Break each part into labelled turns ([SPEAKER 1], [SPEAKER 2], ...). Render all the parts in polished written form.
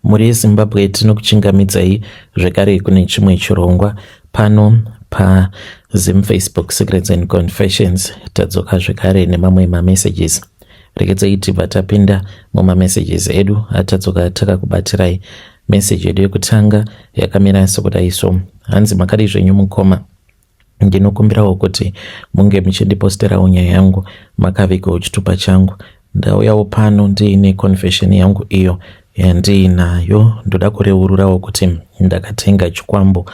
[SPEAKER 1] Muri Zimbabwe tinokuchingamidzai zvekare kune chimwe chirongwa pano Facebook Secrets and Confessions. Tadzoka zvekare nemamwe messages. Rekedzai tibva tapinda messages edu atadzoka takakubatirai message edu yekutanga yakamira sekudai so. Hanzi makadi zvenyu mukoma. Ndinokumbirawo kuti munge muchindiposterawo nyaya yangu makavigawo chitupa changu. Ndauyawo pano ndiine confession yangu iyo yandinayo. Ndoda kureururawo kuti ndakatenga chikwambo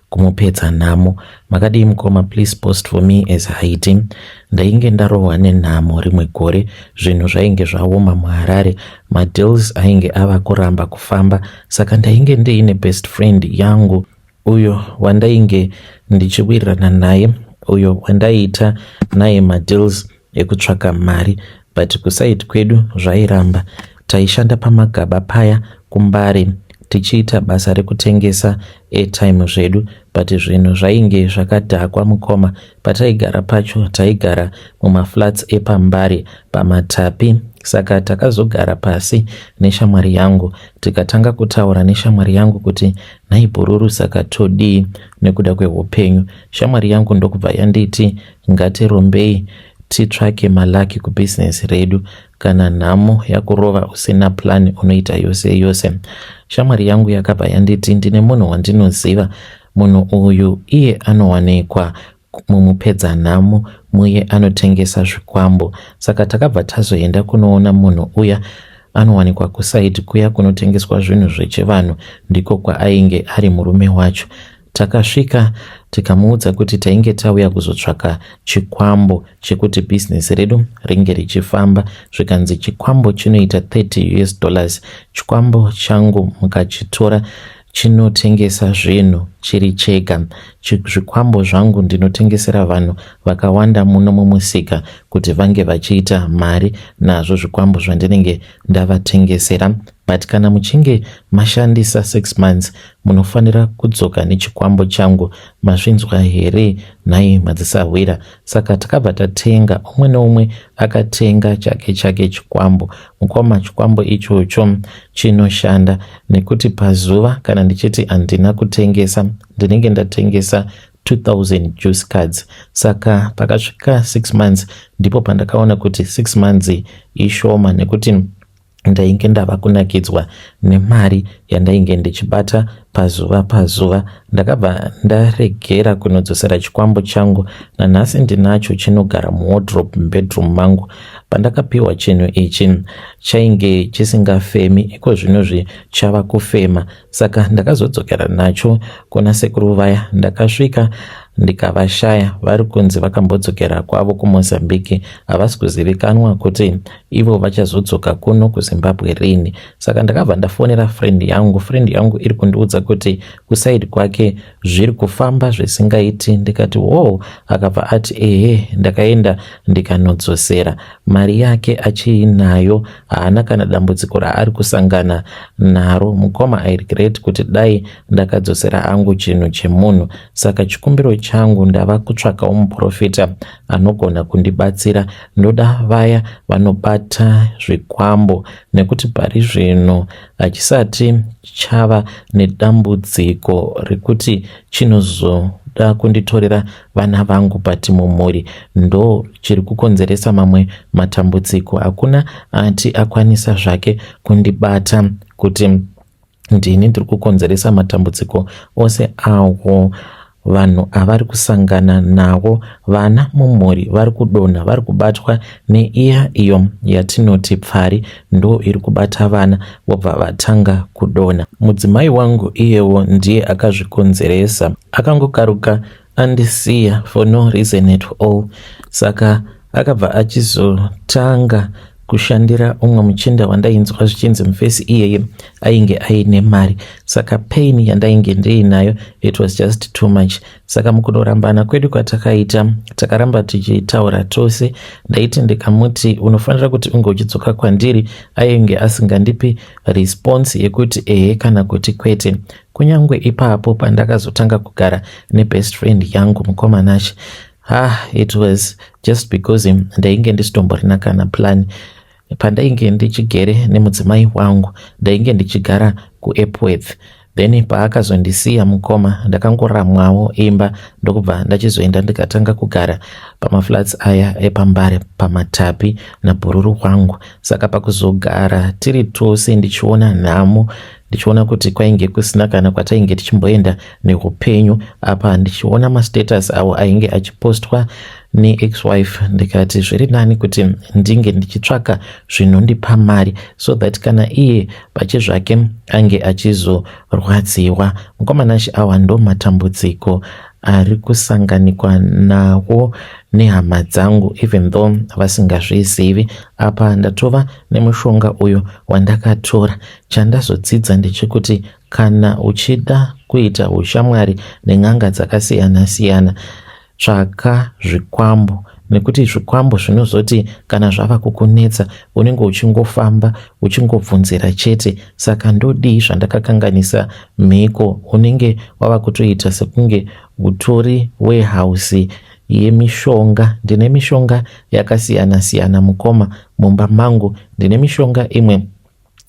[SPEAKER 1] kumupedza nhamo. Makadii mukoma, please post for me as hiding. Ndainge ndarohwa nenhamo rimwe gore, zvinhu zvainge zvaoma muHarare, madeals ainge ava kuramba kufamba, saka ndainge ndiine best friend yangu uyo wandainge ndichiwirirana naye, uyo wandaiita naye madeals ekutsvaka mari, but kusaidi kwedu zvairamba. Taishanda pamagaba paya kuMbare tichiita basa rekutengesa airtime zvedu, but zvinhu zvainge zvakadhakwa mukoma. Pataigara pacho taigara mumaflats epaMbare paMatapi, saka takazogara pasi neshamwari yangu tikatanga kutaura neshamwari yangu kuti naibhururu saka todii nekuda kweupenyu. Shamwari yangu ndokubva yanditi ngatirombei titsvake malaki kubusiness redu, kana nhamo yakurova usina plan unoita yose yose. Shamwari yangu yakabva yanditi ndine munhu wandinoziva, munhu uyu iye anowanikwa mumupedza nhamo muye anotengesa zvikwambo. Saka takabva tazoenda kunoona munhu uya anowanikwa kusaidi kuya kunotengeswa zvinhu zvechivanhu, ndiko kwaainge ari murume wacho. Takasvika tikamuudza kuti tainge tauya kuzotsvaka chikwambo chekuti business redu ringe richifamba. Zvikanzi chikwambo chinoita $30. Chikwambo changu mukachitora chinotengesa zvinhu chiri chega. Zvikwambo zvangu ndinotengesera vanhu vakawanda muno mumusika kuti vange vachiita mari nazvo zvikwambo zvandinenge ndavatengesera. But kana muchinge mashandisa 6 months munofanira kudzoka nechikwambo changu. Mazvinzwa here? Nhai madzisahwira. Saka takabva tatenga, umwe neumwe akatenga chake chikwambo. Mukoma, chikwambo ichocho chinoshanda nekuti pazuva kana ndichiti handina kutengesa, ndinenge ndatengesa 2000 juice cards. Saka pakasvika 6 months ndipo pandakaona kuti 6 months ishoma, nekuti ndainge ndava kunakidzwa nemari yandainge ndichibata pazuva. Ndakabva ndaregera kunodzosera chikwambo changu. Nanhasi ndinacho chinogara muwardrobe bedroom mangu. Pandakapiwa chinhu ichi chainge chisingafemi, iko zvinozvi chava kufema. Saka ndakazodzokera nacho kuna sekuru vaya. Ndakasvika ndikavashaya, vari kunzi vakambodzokera kwavo kuMozambique, havasi kuzivikanwa kuti ivo vachazodzoka kuno kuZimbabwe rini. Saka ndakabva ndafonera friend yangu iri kundiudza kuti kusaidi kwake zviri kufamba zvisingaiti. Ndikati akabva ati ehe. Ndakaenda ndikanodzosera mari yake achiinayo, haana kana dambudziko raari kusangana naro. Mukoma, I regret kuti dai ndakadzosera angu chinhu chemunhu. Saka chikumbiro changu ndava kutsvakawo muprofita anogona kundibatsira. Ndoda vaya vanobata zvikwambo, nekuti pari zvino hachisati chava nedambudziko rekuti chinozoda kunditorera vana vangu pati mumhuri, ndo chiri kukonzeresa mamwe matambudziko. Hakuna ati akwanisa zvake kundibata kuti ndini ndiri kukonzeresa matambudziko ose awo. Vanhu avari kusangana nawo, vana mumhuri vari kudonha, vari kubatwa neiya iyo yatinoti pfari, ndo iri kubata vana vobva vatanga kudonha. Mudzimai wangu iyewo ndiye akazvikonzeresa, akangokaruka andisiya for no reason at all. Saka akabva achizotanga kushandira umwe muchinda wandainzwa zvichinzi mufesi iyeye ainge aine mari. Saka pain yandainge ndiinayo, it was just too much. Saka mukudorambana kwedu kwatakaita, takaramba tichitaura tose. Ndaiti ndikamuti unofanira kuti unge uchidzoka kwandiri, ainge asingandipi response yekuti ehe kana kuti kwete. Kunyangwe ipapo pandakazotanga kugara nebest friend yangu mukomanashi, it was just because ndainge ndisitomborina kana plan. Pandainge ndichigere nemudzimai wangu, ndainge ndichigara kuEpworth. Then paakazondisiya mukoma ndakangoramwawo imba ndokubva ndachizoenda ndikatanga kugara pamaflats aya epambare paMatapi naBhururu wangu. Saka pakuzogara tiri tose ndichiona nhamo, ndichiona kuti kwainge kusina kana kwatainge tichimboenda neupenyu. Apa ndichiona mastatus avo ainge achipostwa ne-ex-wife, ndikati zviri nani kuti ndinge ndichitsvaka zvinondipa mari so that kana iye pachezvake ange achizorwadziwa. Mukomanashi awa ndo matambudziko ari kusanganikwa nawo nehama dzangu even though vasingazvizivi. Apa ndatova nemushonga uyo wandakatora. Chandazodzidza ndechekuti kana uchida kuita ushamwari nen'anga dzakasiyana siyana, tsvaka zvikwambo, nekuti zvikwambo zvinozoti kana zvava kukunetsa unenge uchingofamba uchingobvunzira chete. Saka ndodii zvandakakanganisa mhiko, unenge wava kutoita sekunge utori warehouse yemishonga. Ndine mishonga yakasiyana siyana mukoma mumba mangu. Ndine mishonga imwe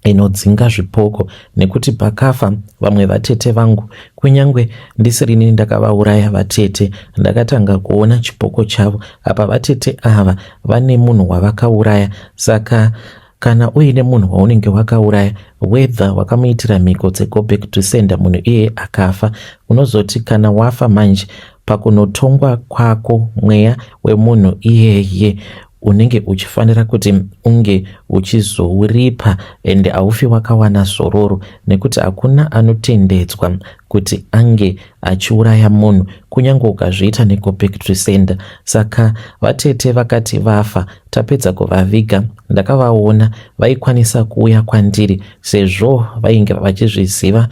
[SPEAKER 1] inodzinga zvipoko, nekuti pakafa vamwe vatete vangu, kunyangwe ndisirini ndakavauraya vatete, ndakatanga kuona chipoko chavo. Apa vatete ava vane munhu wavakauraya. Saka kana uine munhu waunenge wakauraya, whether wakamuitira mhiko dzeGo Back to Sender, munhu iye akafa, unozoti kana wafa manje pakunotongwa kwako mweya wemunhu iyeye unenge uchifanira kuti unge uchizouripa, ende haufi wakawana zororo, nekuti hakuna anotendedzwa kuti ange achiuraya munhu kunyange ukazviita neGo Back to Sender. Saka vatete vakati vafa tapedza kuvaviga, ndakavaona vaikwanisa kuuya kwandiri sezvo vainge vachizviziva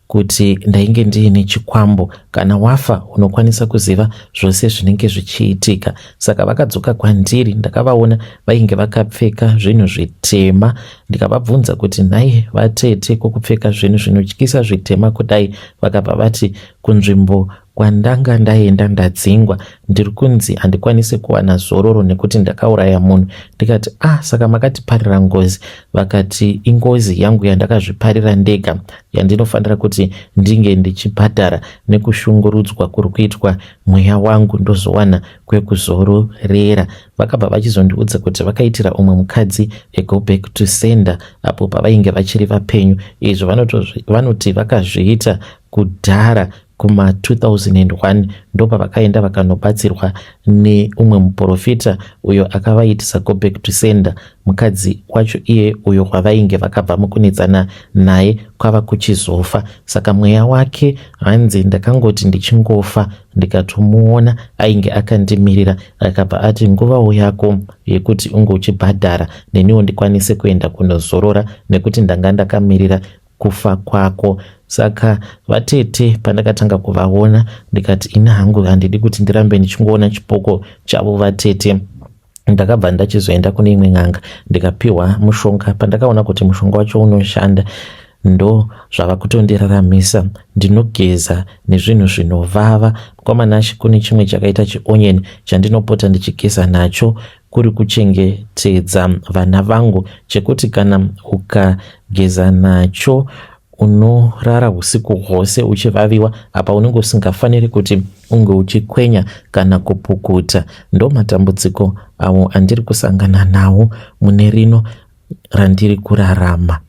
[SPEAKER 1] kuti ndainge ndiine chikwambo. Kana wafa unokwanisa kuziva zvose zvinenge zvichiitika. Saka vakadzoka kwandiri, ndakavaona vainge vakapfeka zvinhu zvitema, ndikavabvunza kuti nhai vatete kokupfeka zvinhu zvinotyisa zvitema kudai? Vakabva vati kunzvimbo kwandanga ndaenda ndadzingwa, ndiri kunzi handikwanisi kuwana zororo nekuti ndakauraya munhu. Ndikati saka makatiparira ngozi? Vakati ingozi yangu yandakazviparira ndega, yandinofanira kuti ndinge ndichibhadhara nekushungurudzwa kuri kuitwa mweya wangu ndozowana kwekuzororera. Vakabva vachizondiudza kuti vakaitira umwe mukadzi eGo Back to Sender apo pavainge vachiri vapenyu. Izvo vanoti vakazviita kudhara kuma2001 ndopa vakaenda vakanobatsirwa neumwe muprofita uyo akavaitisa Go Back to Sender. Mukadzi wacho iye uyo wavainge vakabva mukunetsana naye kwava kuchizofa. Saka mweya wake hanzi ndakangoti ndichingofa ndikatomuona ainge akandimirira, akabva ati nguvawo yako yekuti unge uchibhadhara neniwo ndikwanise kuenda kunozorora nekuti ndanga ndakamirira kufa kwako. Saka vatete pandakatanga kuvaona ndikati ina hangu handidi kuti ndirambe ndichingoona chipoko chavo vatete. Ndakabva ndachizoenda kune imwe n'anga ndikapiwa mushonga. Pandakaona kuti mushonga wacho unoshanda, ndo zvava kutondiraramisa. Ndinogeza nezvinhu zvinovava. Mukomanashi kune chimwe chakaita chionyeni chandinopota ndichigeza nacho kuri kuchengetedza vana vangu, chekuti kana ukageza nacho unorara usiku hwose uchivaviwa. Apa unenge usingafaniri kuti unge uchikwenya kana kupukuta. Ndo matambudziko avo andiri kusangana nawo mune rino randiri kurarama.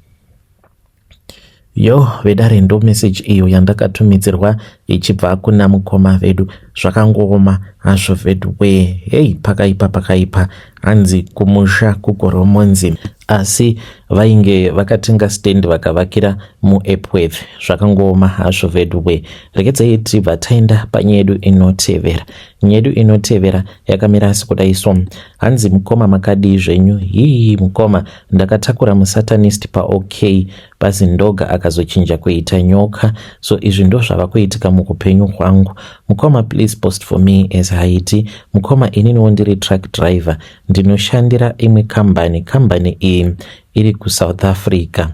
[SPEAKER 1] Vedare ndo message iyo yandakatumidzirwa ichibva kuna mukoma vedu. Zvakangoma hazvo vedu we. Pakaipa hanzi kumusha kugoromonzi, asi vainge vakatenga stand vakavakira muEpworth. Zvakangoma hazvo vedu we. Rekedzai tibva taenda panyedu inotevera. Nyedu inotevera yakamira sekudai so. Hanzi mukoma makadii zvenyu? Mukoma ndakatakura musatanist paOK, basi ndoga akazochinja kuita nyoka. So izvi ndo zvava kuitika mukupenyu kwangu. Mukoma please post for me as Haiti. Mukoma ininiwo ndiri truck driver, ndinoshandira imwe kambani iyi iri kuSouth Africa.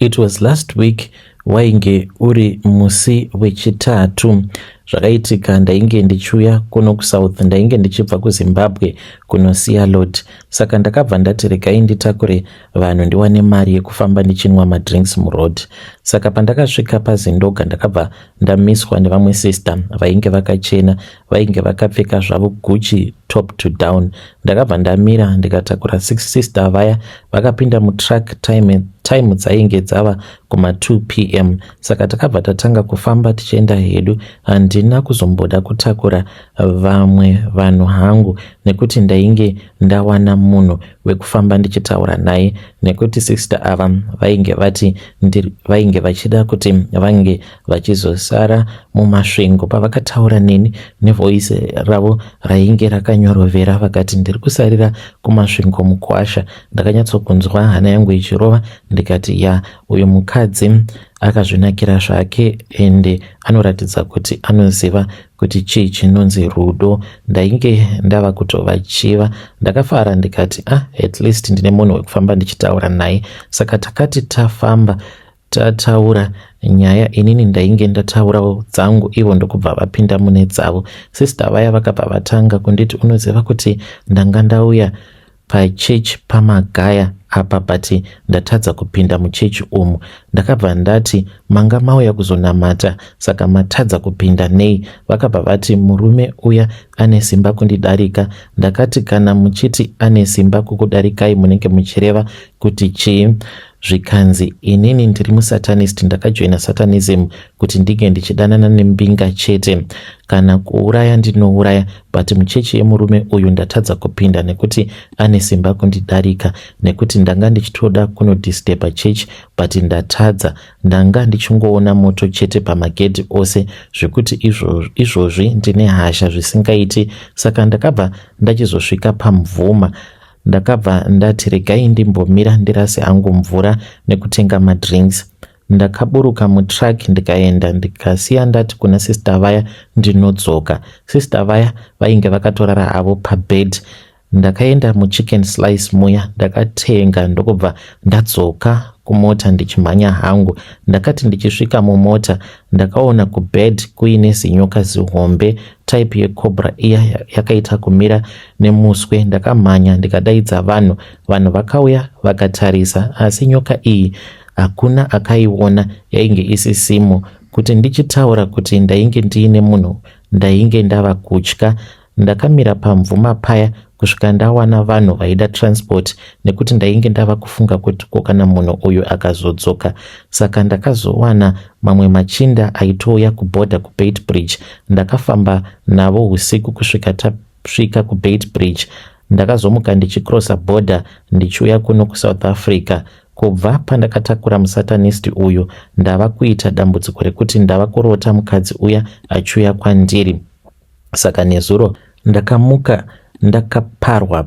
[SPEAKER 1] It was last week wainge uri musi wechitatu zvakaitika ndainge ndichiuya kuno kusouth, ndainge ndichibva kuZimbabwe kunosiya Lord. Saka ndakabva ndati regai nditakure vanhu ndiwane mari yekufamba ndichinwa madrinks muroad. Saka pandakasvika paZindoga ndakabva ndamiswa nevamwe sister vainge vakachena, vainge vakapfeka zvavo Gucci top to down. Ndakabva ndamira ndikatakura 6 sister vaya vakapinda mutrack time dzainge dzava kuma 2 PM. Saka takabva tatanga kufamba tichienda hedu. Handina kuzomboda kutakura vamwe vanhu hangu nekuti ndainge ndawana munhu wekufamba ndichitaura naye, nekuti sister ava vainge vachida kuti vange vachizosara mumasvingo. Pavakataura neni nevoice ravo rainge rakanyorovera vakati ndiri kusarira kumasvingo mukwasha. Ndakanyatsokunzwa hana yangu ichirova ndikati ya, uyu mukadzi akazvinakira zvake ende anoratidza kuti anoziva kuti chii chinonzi rudo. Ndainge ndava kutova chiva. Ndakafara ndikati at least ndine munhu wekufamba ndichitaura naye. Saka takati tafamba tataura nyaya, inini ndainge ndataura dzangu, ivo ndokubva vapinda mune dzavo. Sister vaya vakabva vatanga kunditi unoziva kuti ndanga ndauya pachechi paMagaya apa but ndatadza kupinda muchechi umu. Ndakabva ndati manga mauya kuzonamata saka matadza kupinda nei? Vakabva vati murume uya ane simba kundidarika. Ndakati kana muchiti ane simba kukudarikai munenge muchireva kuti chii? Zvikanzi inini ndiri musatanist, ndakajoina satanism kuti ndige ndichidanana nembinga chete. Kana kuuraya ndinouraya, but muchechi yemurume uyu ndatadza kupinda nekuti ane simba kundidarika, nekuti ndanga ndichitoda kunodisturba church but ndatadza. Ndanga ndichingoona moto chete pamagedhi ose zvekuti izvozvi ndine hasha zvisingaiti. Saka ndakabva ndachizosvika pamvuma. Ndakabva ndati regai ndimbomira ndirase hangu mvura nekutenga madrinks. Ndakaburuka mutrack ndikaenda ndikasiya ndati kuna sister vaya ndinodzoka. Sister vaya vainge vakatorara havo pabed. Ndakaenda muchicken slice muya ndakatenga ndokubva ndadzoka kumota ndichimhanya hangu. Ndakati ndichisvika mumota ndakaona kubed kuine zinyoka zihombe type yecobra iya yakaita kumira nemuswe. Ndakamhanya ndikadaidza vanhu vakauya vakatarisa, asi nyoka iyi hakuna akaiona, yainge isisimo. Kuti ndichitaura kuti ndainge ndiine munhu ndainge ndava kutya. Ndakamira pamvuma paya kusvika ndawana vanhu vaida transport, nekuti ndainge ndava kufunga kuti kana munhu uyu akazodzoka. Saka ndakazowana mamwe machinda aitouya kubhodha kuBait Bridge. Ndakafamba navo usiku kusvika tasvika kuBait Bridge. Ndakazomuka ndichikrosa border ndichiuya kuno kuSouth Africa. Kubva pandakatakura musatanist uyu ndava kuita dambudziko rekuti ndava kurota mukadzi uya achiuya kwandiri. Saka nezuro ndakamuka ndakaparwa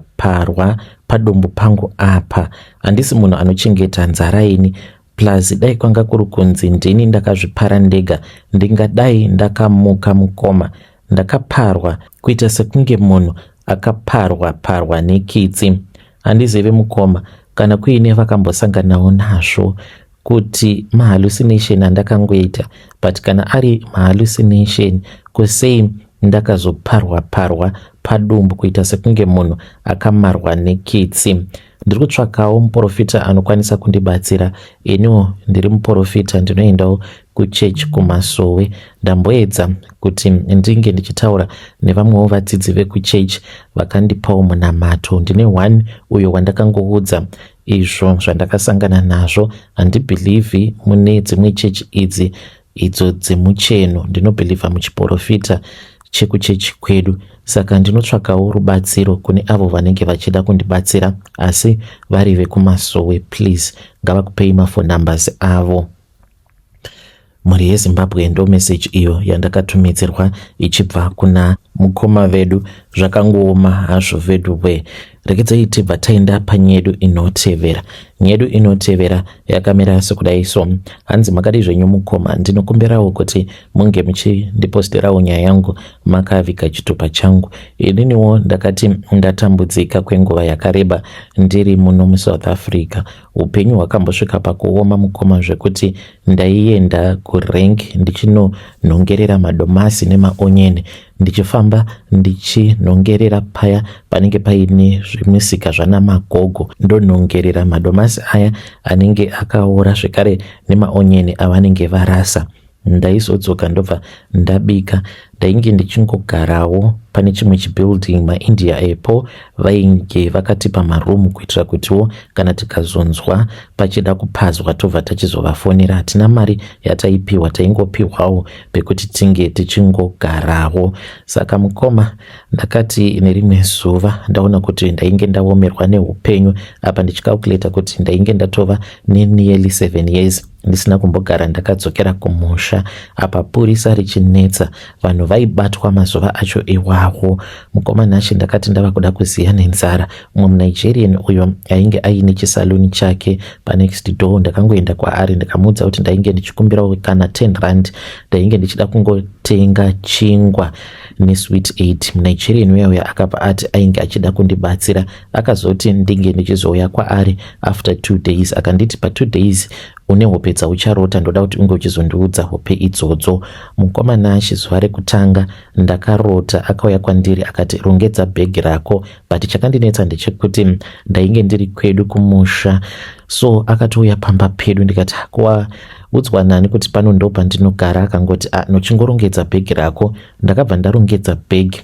[SPEAKER 1] padombo pangu apa. Handisi munhu anochengeta nzara ini, plus dai kwanga kuri kunzi ndini ndakazvipara ndega ndingadai ndakamuka mukoma. Ndakaparwa kuita sekunge munhu akaparwa nekitsi. Handizive mukoma kana kuine vakambosanganawo nazvo kuti mahallucination andakangoita, but kana ari mahallucination kusei ndakazoparwa padumbu kuita sekunge munhu akamarwa nekitsi. Ndiri kutsvakawo muprofita anokwanisa kundibatsira. Iniwo ndiri muprofita, ndinoendawo kuchechi kumasowe. Ndamboedza kuti ndinge ndichitaura nevamwewo vadzidzi vekuchechi vakandipawo munamato. Ndine one uyo wandakangoudza izvo zvandakasangana nazvo. Handibhilivhi mune dzimwe chechi idzo dzemucheno, ndinobhilivha muchiprofita chekuchechi kwedu. Saka ndinotsvakawo rubatsiro kune avo vanenge vachida kundibatsira asi vari vekumasowe. Please ngavakupei mafoni numbers avo. Mhuri yeZimbabwe ndo message iyo yandakatumidzirwa ichibva kuna mukoma vedu. Zvakangooma hazvo vedu we. Rekedzai tibva taenda panyedu inotevera. Nyedu inotevera yakamira sekudai so. Hanzi makadi zvenyu mukoma, ndinokumbirawo kuti munge muchindiposterawo nyaya yangu makavika chitupa changu. Ininiwo ndakati ndatambudzika kwenguva yakareba ndiri muno muSouth Africa. Upenyu hwakambosvika pakuoma mukoma zvekuti ndaienda kurenk ndichinonhongerera madomasi nemaonyeni, ndichifamba ndichinhongerera paya panenge paine zvimisika zvanamagogo, ndonhongerera madomasi aya anenge akaora zvekare nemaonyeni avanenge varasa. Ndaizodzoka ndobva ndabika. Ndainge ndichingogarawo pane chimwe chibuilding maIndia epo vainge vakatipa marumu kuitira kutiwo kana tikazonzwa pachida kupazwa tobva tachizovafonera. Hatina mari yataipiwa, taingopiwawo pekuti tinge tichingogarawo. Saka mukoma ndakati nerimwe zuva ndaona kuti ndainge ndaomerwa neupenyu apa ndichikakuleta kuti ndainge ndatova nearly 7 years ndisina kumbogara ndakadzokera kumusha apa purisa richinetsa, vanhu vaibatwa mazuva acho iwawo. Mukoma nacho ndakati ndava kuda kuziya nenzara. Umwe muNigerian uyo ainge aine chisaluni chake panext door, ndakangoenda kwaari ndikamuudza kuti ndainge ndichikumbirawo kana 10 rand ndainge ndichida kungotenga chingwa nesweet 8. muNigerian uya akapa ati ainge achida kundibatsira, akazoti ndinge ndichizouya kwaari after 2 days. Akanditi pa 2 days une hope dzaucharota, ndoda kuti unge uchizondiudza hope idzodzo. Mukoma nashi zuva rekutanga ndakarota, akauya kwandiri akati rongedza bhegi rako, but chakandinetsa ndechekuti ndainge ndiri kwedu kumusha, so akatouya pamba pedu. Ndikati udzwa nani kuti pano ndo pandinogara? Akangoti nochingorongedza bhegi rako. Ndakabva ndarongedza bhegi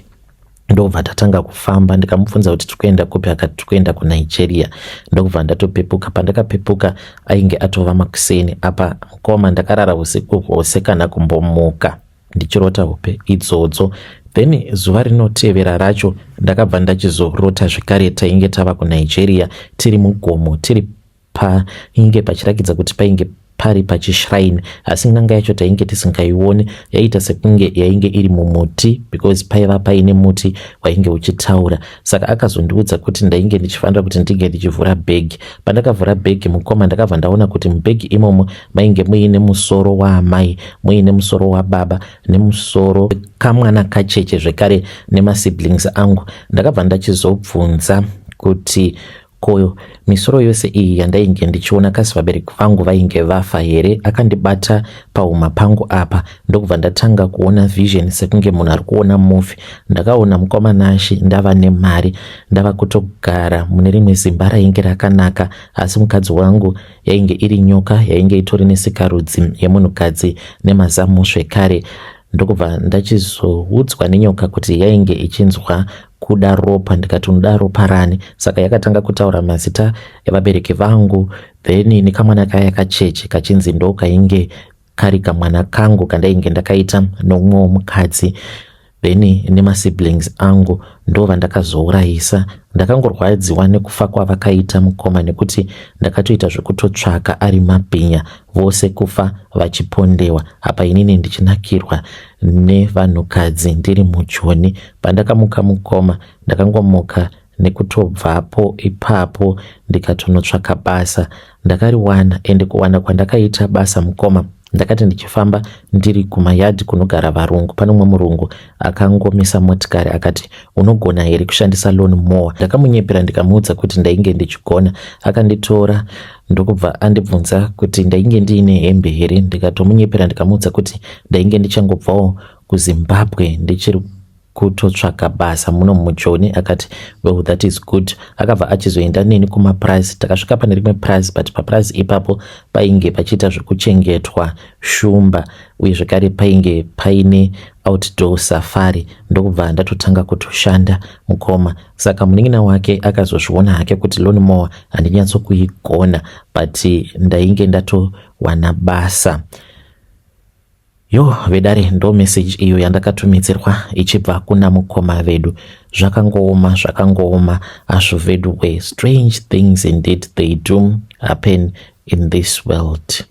[SPEAKER 1] ndobva tatanga kufamba. Ndikamubvunza kuti tikuenda kupi, akati tikuenda kuNigeria. Ndokubva ndatopepuka. Pandakapepuka ainge atova makuseni. Apa mukoma ndakarara usiku hwose kana kumbomuka ndichirota hope idzodzo. Then zuva rinotevera racho ndakabva ndachizorota zvekare tainge tava kuNigeria tiri mugomo, tiri painge pachirakidza kuti painge pari pachishrine, asi n'anga yacho tainge tisingaioni. Yaita sekunge yainge iri mumuti because paiva paine muti wainge uchitaura. Saka akazondiudza kuti ndainge ndichifanira kuti ndige ndichivhura bhegi. Pandakavhura bhegi mukoma ndakabva ndaona kuti mubhegi imomo mainge muine musoro waamai, muine musoro wababa nemusoro kamwana kacheche zvekare nemasiblings angu. Ndakabva ndachizobvunza kuti ko misoro yose iyi yandainge ndichiona kasi vabereki vangu vainge vafa here? Akandibata pauma pangu apa. Ndokubva ndatanga kuona vision sekunge munhu ari kuona movie. Ndakaona mukoma nashi ndava nemari, ndava kutogara mune rimwe zimba rainge rakanaka, asi mukadzi wangu yainge iri nyoka, yainge itori nesikarudzi yemunhukadzi nemazamu zvekare. Ndokubva ndachizoudzwa nenyoka kuti yainge ichinzwa kuda ropa. Ndikati unoda ropa rani? Saka yakatanga kutaura mazita evabereki vangu, then nekamwana kaya kacheche kachinzi ndo kainge kari kamwana kangu kandainge ndakaita nomumwe mukadzi, then nemasiblings angu ndova ndakazourayisa. Ndakangorwadziwa nekufa kwavakaita mukoma, nekuti ndakatoita zvekutotsvaka ari mabhinya vose kufa vachipondewa. Apa inini ndichinakirwa nevanhukadzi ndiri mujoni. Pandakamuka mukoma ndakangomuka nekutobvapo ipapo ndikatonotsvaka basa. Ndakariwana, ende kuwana kwandakaita basa mukoma ndakati ndichifamba ndiri kumayadhi kunogara varungu, pane umwe murungu akangomisa motikari akati unogona here kushandisa lawn mower? Ndakamunyepera ndikamuudza kuti ndainge ndichigona. Akanditora ndokubva andibvunza kuti ndainge ndiine hembe here. Ndikatomunyepera ndikamuudza kuti ndainge ndichangobvawo kuZimbabwe ndichiri kutotsvaka basa muno mujoni. Akati well, that is good. Akabva achizoenda neni kumaprize. Takasvika pane rimwe prize, but paprize ipapo painge pachiita zvekuchengetwa shumba uye zvekare painge paine outdoor safari. Ndokubva ndatotanga kutoshanda mukoma. Saka munin'ina wake akazozviona hake kuti lawn mower handinyatsokuigona, but ndainge ndatowana basa. Yo vedare, ndo message iyo yandakatumidzirwa ichibva kuna mukoma vedu. Zvakangooma asho vedu we. Strange things indeed they do happen in this world.